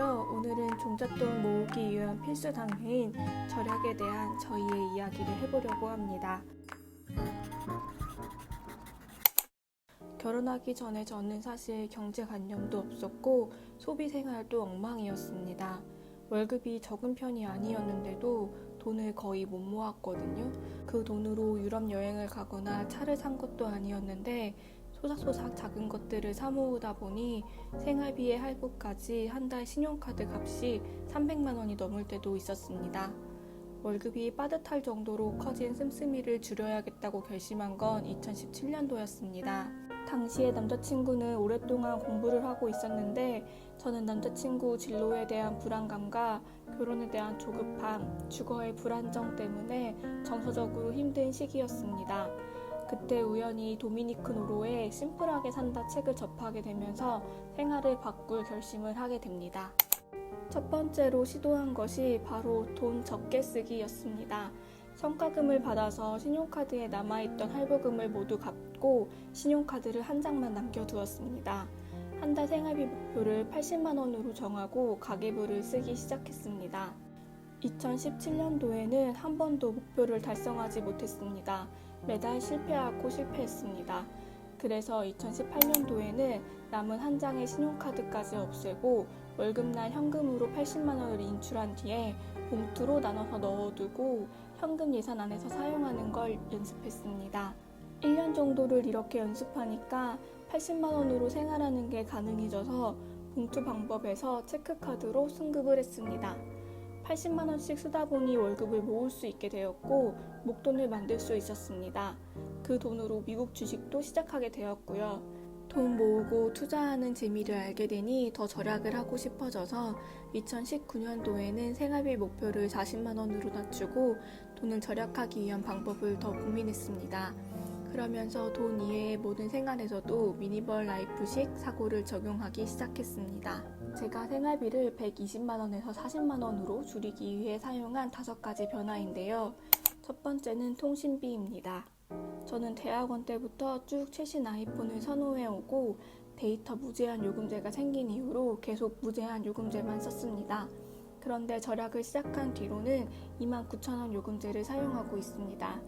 안녕하세요. 오늘은 종잣돈 모으기 위한 필수 단계인 절약에 대한 저희의 이야기를 해보려고 합니다. 결혼하기 전에 저는 사실 경제관념도 없었고 소비 생활도 엉망이었습니다. 월급이 적은 편이 아니었는데도 돈을 거의 못 모았거든요. 그 돈으로 유럽 여행을 가거나 차를 산 것도 아니었는데 소삭소삭 작은 것들을 사 모으다 보니 생활비에 할부까지 한 달 신용카드 값이 300만 원이 넘을 때도 있었습니다. 월급이 빠듯할 정도로 커진 씀씀이를 줄여야겠다고 결심한 건 2017년도였습니다. 당시에 남자친구는 오랫동안 공부를 하고 있었는데 저는 남자친구 진로에 대한 불안감과 결혼에 대한 조급함, 주거의 불안정 때문에 정서적으로 힘든 시기였습니다. 그때 우연히 도미니크 노로의 심플하게 산다 책을 접하게 되면서 생활을 바꿀 결심을 하게 됩니다. 첫 번째로 시도한 것이 바로 돈 적게 쓰기였습니다. 성과금을 받아서 신용카드에 남아있던 할부금을 모두 갚고 신용카드를 한 장만 남겨두었습니다. 한 달 생활비 목표를 80만 원으로 정하고 가계부를 쓰기 시작했습니다. 2017년도에는 한 번도 목표를 달성하지 못했습니다. 매달 실패하고 실패했습니다. 그래서 2018년도에는 남은 한 장의 신용카드까지 없애고 월급날 현금으로 80만 원을 인출한 뒤에 봉투로 나눠서 넣어두고 현금 예산 안에서 사용하는 걸 연습했습니다. 1년 정도를 이렇게 연습하니까 80만 원으로 생활하는 게 가능해져서 봉투 방법에서 체크카드로 승급을 했습니다. 80만 원씩 쓰다 보니 월급을 모을 수 있게 되었고 목돈을 만들 수 있었습니다. 그 돈으로 미국 주식도 시작하게 되었고요. 돈 모으고 투자하는 재미를 알게 되니 더 절약을 하고 싶어져서 2019년도에는 생활비 목표를 40만 원으로 낮추고 돈을 절약하기 위한 방법을 더 고민했습니다. 그러면서 돈 이외의 모든 생활에서도 미니멀 라이프식 사고를 적용하기 시작했습니다. 제가 생활비를 120만 원에서 40만 원으로 줄이기 위해 사용한 5가지 변화인데요. 첫 번째는 통신비입니다. 저는 대학원 때부터 쭉 최신 아이폰을 선호해오고 데이터 무제한 요금제가 생긴 이후로 계속 무제한 요금제만 썼습니다. 그런데 절약을 시작한 뒤로는 29,000원 요금제를 사용하고 있습니다.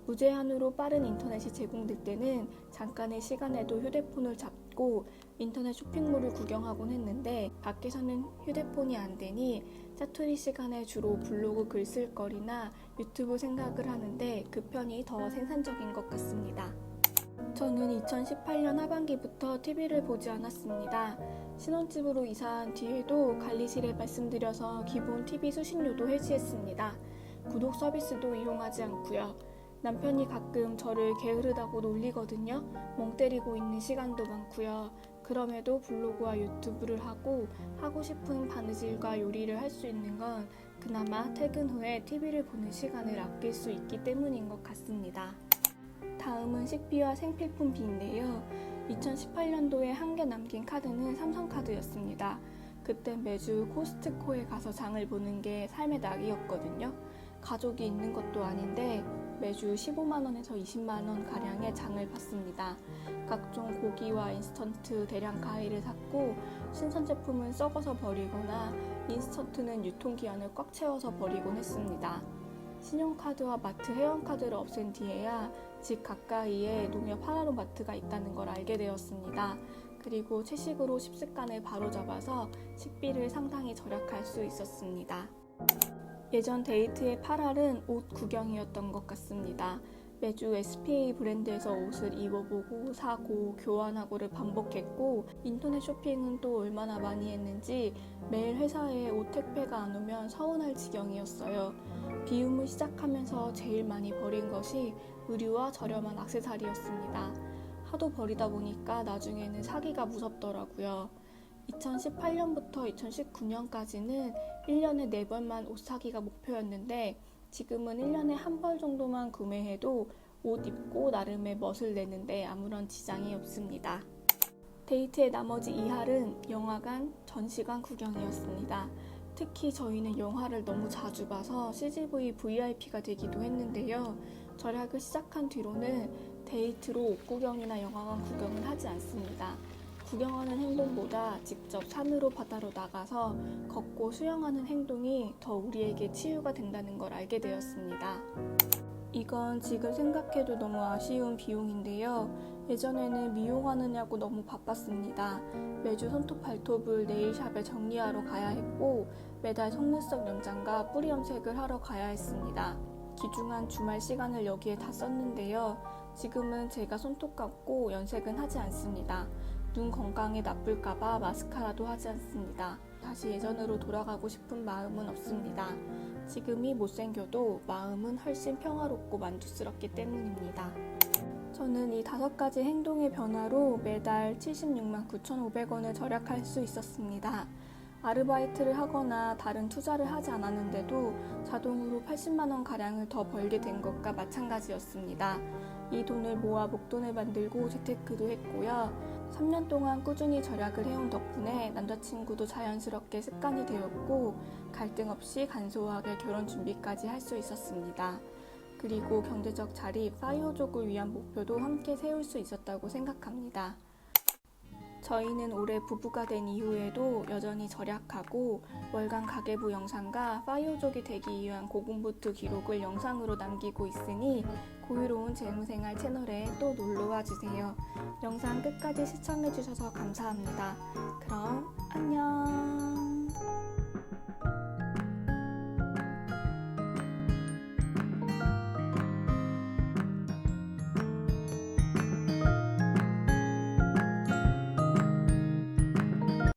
무제한으로 빠른 인터넷이 제공될 때는 잠깐의 시간에도 휴대폰을 잡고 인터넷 쇼핑몰을 구경하곤 했는데 밖에서는 휴대폰이 안 되니 짜투리 시간에 주로 블로그 글 쓸 거리나 유튜브 생각을 하는데 그 편이 더 생산적인 것 같습니다. 저는 2018년 하반기부터 TV를 보지 않았습니다. 신혼집으로 이사한 뒤에도 관리실에 말씀드려서 기본 TV 수신료도 해지했습니다. 구독 서비스도 이용하지 않고요. 남편이 가끔 저를 게으르다고 놀리거든요. 멍 때리고 있는 시간도 많고요. 그럼에도 블로그와 유튜브를 하고 싶은 바느질과 요리를 할 수 있는 건 그나마 퇴근 후에 TV를 보는 시간을 아낄 수 있기 때문인 것 같습니다. 다음은 식비와 생필품비인데요. 2018년도에 한 개 남긴 카드는 삼성카드였습니다. 그때 매주 코스트코에 가서 장을 보는 게 삶의 낙이었거든요. 가족이 있는 것도 아닌데 매주 15만 원에서 20만 원 가량의 장을 봤습니다. 각종 고기와 인스턴트 대량 과일을 샀고 신선 제품은 썩어서 버리거나 인스턴트는 유통기한을 꽉 채워서 버리곤 했습니다. 신용카드와 마트 회원카드를 없앤 뒤에야 집 가까이에 농협 하나로마트가 있다는 걸 알게 되었습니다. 그리고 채식으로 식습관을 바로잡아서 식비를 상당히 절약할 수 있었습니다. 예전 데이트의 8알은 옷 구경이었던 것 같습니다. 매주 SPA 브랜드에서 옷을 입어보고 사고 교환하고를 반복했고 인터넷 쇼핑은 또 얼마나 많이 했는지 매일 회사에 옷 택배가 안 오면 서운할 지경이었어요. 비움을 시작하면서 제일 많이 버린 것이 의류와 저렴한 액세서리였습니다. 하도 버리다 보니까 나중에는 사기가 무섭더라고요. 2018년부터 2019년까지는 1년에 4벌만 옷 사기가 목표였는데 지금은 1년에 한 벌 정도만 구매해도 옷 입고 나름의 멋을 내는데 아무런 지장이 없습니다. 데이트의 나머지 2할은 영화관, 전시관 구경이었습니다. 특히 저희는 영화를 너무 자주 봐서 CGV VIP가 되기도 했는데요. 절약을 시작한 뒤로는 데이트로 옷 구경이나 영화관 구경을 하지 않습니다. 구경하는 행동보다 직접 산으로 바다로 나가서 걷고 수영하는 행동이 더 우리에게 치유가 된다는 걸 알게 되었습니다. 이건 지금 생각해도 너무 아쉬운 비용인데요. 예전에는 미용하느냐고 너무 바빴습니다. 매주 손톱 발톱을 네일샵에 정리하러 가야 했고 매달 속눈썹 연장과 뿌리 염색을 하러 가야 했습니다. 귀중한 주말 시간을 여기에 다 썼는데요. 지금은 제가 손톱 감고 연색은 하지 않습니다. 눈 건강에 나쁠까봐 마스카라도 하지 않습니다. 다시 예전으로 돌아가고 싶은 마음은 없습니다. 지금이 못생겨도 마음은 훨씬 평화롭고 만족스럽기 때문입니다. 저는 이 5가지 행동의 변화로 매달 76만 9,500원을 절약할 수 있었습니다. 아르바이트를 하거나 다른 투자를 하지 않았는데도 자동으로 80만 원 가량을 더 벌게 된 것과 마찬가지였습니다. 이 돈을 모아 목돈을 만들고 재테크도 했고요. 3년 동안 꾸준히 절약을 해온 덕분에 남자친구도 자연스럽게 습관이 되었고 갈등 없이 간소하게 결혼 준비까지 할 수 있었습니다. 그리고 경제적 자립, 파이어족을 위한 목표도 함께 세울 수 있었다고 생각합니다. 저희는 올해 부부가 된 이후에도 여전히 절약하고 월간 가계부 영상과 파이어족이 되기 위한 고군분투 기록을 영상으로 남기고 있으니 고유로운 재무생활 채널에 또 놀러와 주세요. 영상 끝까지 시청해주셔서 감사합니다. 그럼 안녕.